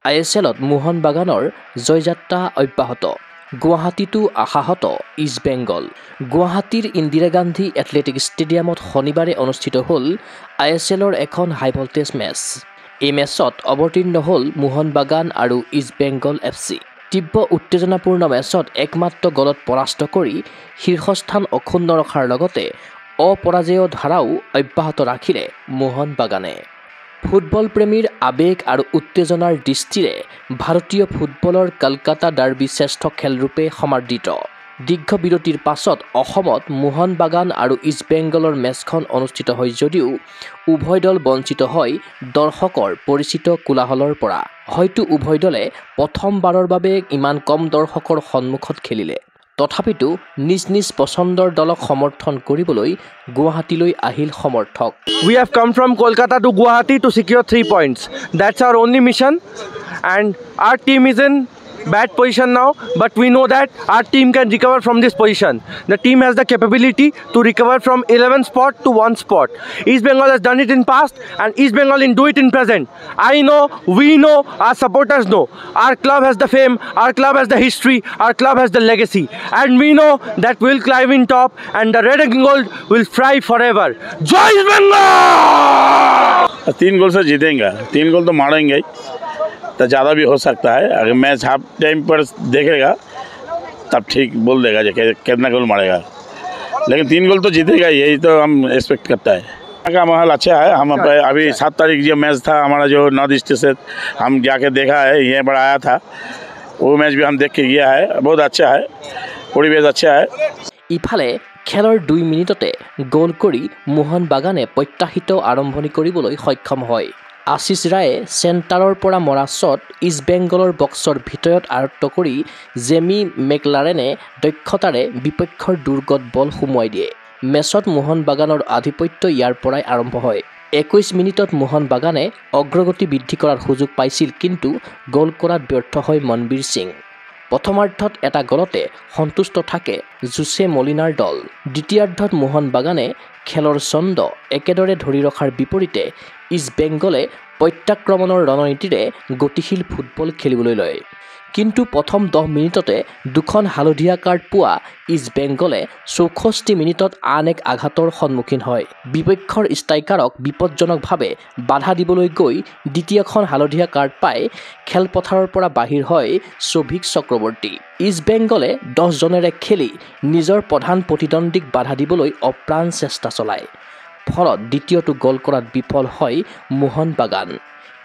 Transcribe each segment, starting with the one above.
ISLত মোহন বাগানৰ জয়যাত্ৰা অব্যাহত গুৱাহাটীতো আশাহত ইষ্ট বেংগল গুৱাহাটীৰ ইন্দিৰা গান্ধী এথলেটিক ষ্টেডিয়ামত শনিবাৰে অনুষ্ঠিত হ'ল ISLৰ এখন হাই ভল্টেজ মেচ এই মেচত অৱতীৰ্ণ হ'ল মোহন বাগান আৰু ইষ্ট বেংগল FC তীব্ৰ উত্তেজনাপূৰ্ণ মেচত একমাত্ৰ গলত পৰাস্ত কৰি শীৰ্ষস্থান অক্ষুণ্ণ ৰখাৰ লগতে অপৰাজেয় ধাৰাও অব্যাহত ৰাখিলে মোহন বাগানে ফুটবল প্ৰেমীৰ আবেগ আৰু উত্তেজনাৰ দৃষ্টিৰে ভাৰতীয় ফুটবলৰ কলকাতা ডাৰ্বি শ্ৰেষ্ঠ খেলৰূপে সমাদৃত দীৰ্ঘ বিৰতিৰ পাছত অসমত মোহন বাগান আৰু ইষ্ট বেংগলৰ মেচখন অনুষ্ঠিত হয় যদিও উভয় দল বঞ্চিত হয় দৰ্শকৰ পৰিচিত কোলাহলৰ পৰা হয়তো উভয় দলে প্ৰথমবাৰৰ বাবে ইমান কম দৰ্শকৰ সন্মুখত খেলিলে তথাপিতো নিজ নিজ পছন্দৰ দলক সমৰ্থন কৰিবলৈ গুৱাহাটীলৈ আহিল সমৰ্থক We have come from Kolkata to Guwahati to secure 3 points. That's our only mission and our team is in bad position now, but we know that our team can recover from this position. The team has the capability to recover from 11 spot to 1 spot. East Bengal has done it in past and East Bengal will do it in present. I know, we know, our supporters know. Our club has the fame, our club has the history, our club has the legacy. And we know that we'll climb in top and the red and gold will fly forever. Joy East Bengal! 3 गोल से जीतेंगे 3 गोल तो मारेंगे तो ज़्यादा भी हो सकता है अगर मैच हाफ टाइम पर देखेगा तब ठीक बोल देगा जो कितना गोल मारेगा लेकिन 3 गोल तो जीतेगा यही तो हम एक्सपेक्ट करता है का माहौल अच्छा है हम अभी 7 तारीख जो मैच था हमारा जो नॉर्थ ईस्ट से हम जाके देखा है यहाँ पर आया था वो मैच भी हम देख के गया है बहुत अच्छा है परिवेश अच्छा है ইফালে খেলৰ 2 মিনিটতে গোল কৰি মোহন বাগানে প্ৰত্যাশিত আৰম্ভণি কৰিবলৈ সক্ষম হয় আশিষ ৰায়ে চেণ্টাৰৰ পৰা মৰা শ্বট ইষ্ট বেংগলৰ বক্সৰ ভিতৰত আয়ত্ত কৰি জেমি মেকলাৰেনে দক্ষতাৰে বিপক্ষৰ দুৰ্গত বল সুমুৱাই দিয়ে মেচত মোহন বাগানৰ আধিপত্য ইয়াৰ পৰাই আৰম্ভ হয় 21 মিনিটত মোহন বাগানে অগ্ৰগতি বৃদ্ধি কৰাৰ সুযোগ পাইছিল কিন্তু গোল কৰাত ব্যৰ্থ হয় মনবীৰ সিং প্ৰথমাৰ্ধত এটা গলতে সন্তুষ্ট থাকে জুছে মলিনাৰ দল দ্বিতীয়াৰ্ধত মোহন বাগানে খেলৰ ছন্দ একেদৰে ধৰি ৰখাৰ বিপৰীতে ইষ্ট বেংগলে প্ৰত্যাক্ৰমণৰ ৰণনীতিৰে গতিশীল ফুটবল খেলিবলৈ লয় কিন্তু প্ৰথম 10 মিনিটতে দুখন হালধীয়া কাৰ্ড পোৱা ইষ্ট বেংগলে 64 মিনিটত আন এক আঘাতৰ সন্মুখীন হয় বিপক্ষৰ ষ্ট্ৰাইকাৰক বিপদজনকভাৱে বাধা দিবলৈ গৈ দ্বিতীয়খন হালধীয়া কাৰ্ড পাই খেলপথাৰৰ পৰা বাহিৰ হয় শোভিক চক্ৰৱৰ্তী ইষ্ট বেংগলে 10 জনেৰে খেলি নিজৰ প্ৰধান প্ৰতিদ্বন্দ্বীক বাধা দিবলৈ অপ্ৰাণ চেষ্টা চলায় ফলত দ্বিতীয়টো গোল কৰাত বিফল হয় মোহন বাগান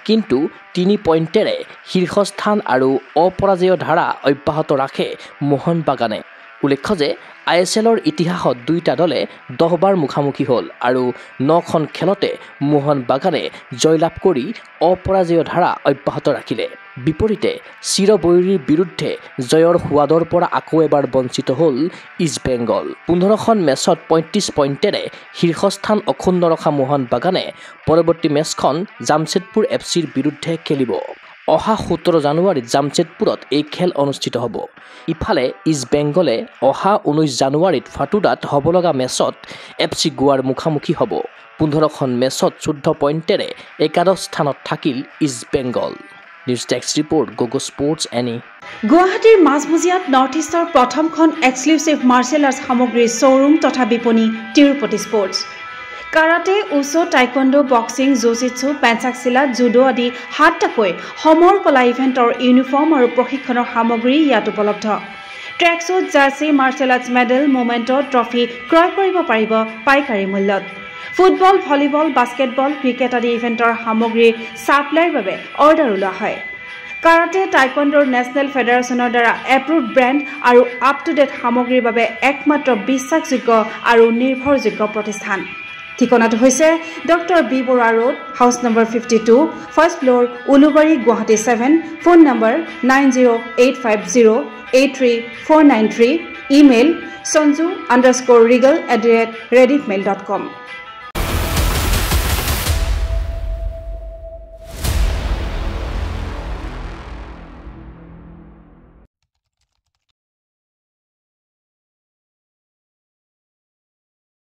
কিন্তু 3 পইণ্টেৰে শীৰ্ষস্থান আৰু অপৰাজেয় ধাৰা অব্যাহত ৰাখে মোহন বাগানে উল্লেখ্য যে ISLৰ ইতিহাসত দুইটা দলে 10 বাৰ মুখামুখি হ'ল আৰু 9খন খেলতে মোহন বাগানে জয়লাভ কৰি অপৰাজেয় ধাৰা অব্যাহত ৰাখিলে বিপৰীতে চিৰবৈৰীৰ বিৰুদ্ধে জয়ৰ সোৱাদৰ পৰা আকৌ এবাৰ বঞ্চিত হ'ল ইষ্ট বেংগল 15খন মেচত 35 পইণ্টেৰে শীৰ্ষস্থান অক্ষুণ্ণ ৰখা মোহন বাগানে পৰৱৰ্তী মেচখন জামছেদপুৰ FCৰ বিৰুদ্ধে খেলিব অহা 17 জানুৱাৰীত জামছেদপুৰত এই খেল অনুষ্ঠিত হ'ব ইফালে ইষ্ট বেংগলে অহা 19 জানুৱাৰীত ফাটুডাত হ'ব লগা মেচত FC গোৱাৰ মুখামুখি হ'ব 15খন মেচত 14 পইণ্টেৰে একাদশ স্থানত থাকিল ইষ্ট বেংগল নিউজ টেক্স ৰিপৰ্ট গোগো স্পৰ্টছ এনি গুৱাহাটীৰ মাজমজিয়াত নৰ্থ ইষ্টৰ প্ৰথমখন এক্সক্লুসিভ মাৰ্শাল আৰ্টছ সামগ্ৰীৰ শ্বৰুম তথা বিপণী Tirupati sports karate wushu taekwondo boxing jujitsu pencak silat judo আদি 7টাকৈ সমৰ কলা ইভেণ্টৰ ইউনিফৰ্ম আৰু প্ৰশিক্ষণৰ সামগ্ৰী ইয়াত উপলব্ধ tracksuit jersey martial arts medal memento trophy ক্ৰয় কৰিব পাৰিব পাইকাৰী মূল্যত ফুটবল ভলিবল বাস্কেটবল ক্ৰিকেট আদি ইভেণ্টৰ সামগ্ৰীৰ সাপ্লাইৰ বাবে অৰ্ডাৰ ওলোৱা হয় কাৰাটে টাইকোৱাণ্ডোৰ নেশ্যনেল ফেডাৰেশ্যনৰ দ্বাৰা এপ্ৰুভড ব্ৰেণ্ড আৰু আপ টু ডেট সামগ্ৰীৰ বাবে একমাত্ৰ বিশ্বাসযোগ্য আৰু নিৰ্ভৰযোগ্য প্ৰতিষ্ঠান ঠিকনাটো হৈছে doctor B Barua road house number 52 first floor Ulubari Guwahati 7 phone number 9085083493 email sanju_regal@rediffmail.com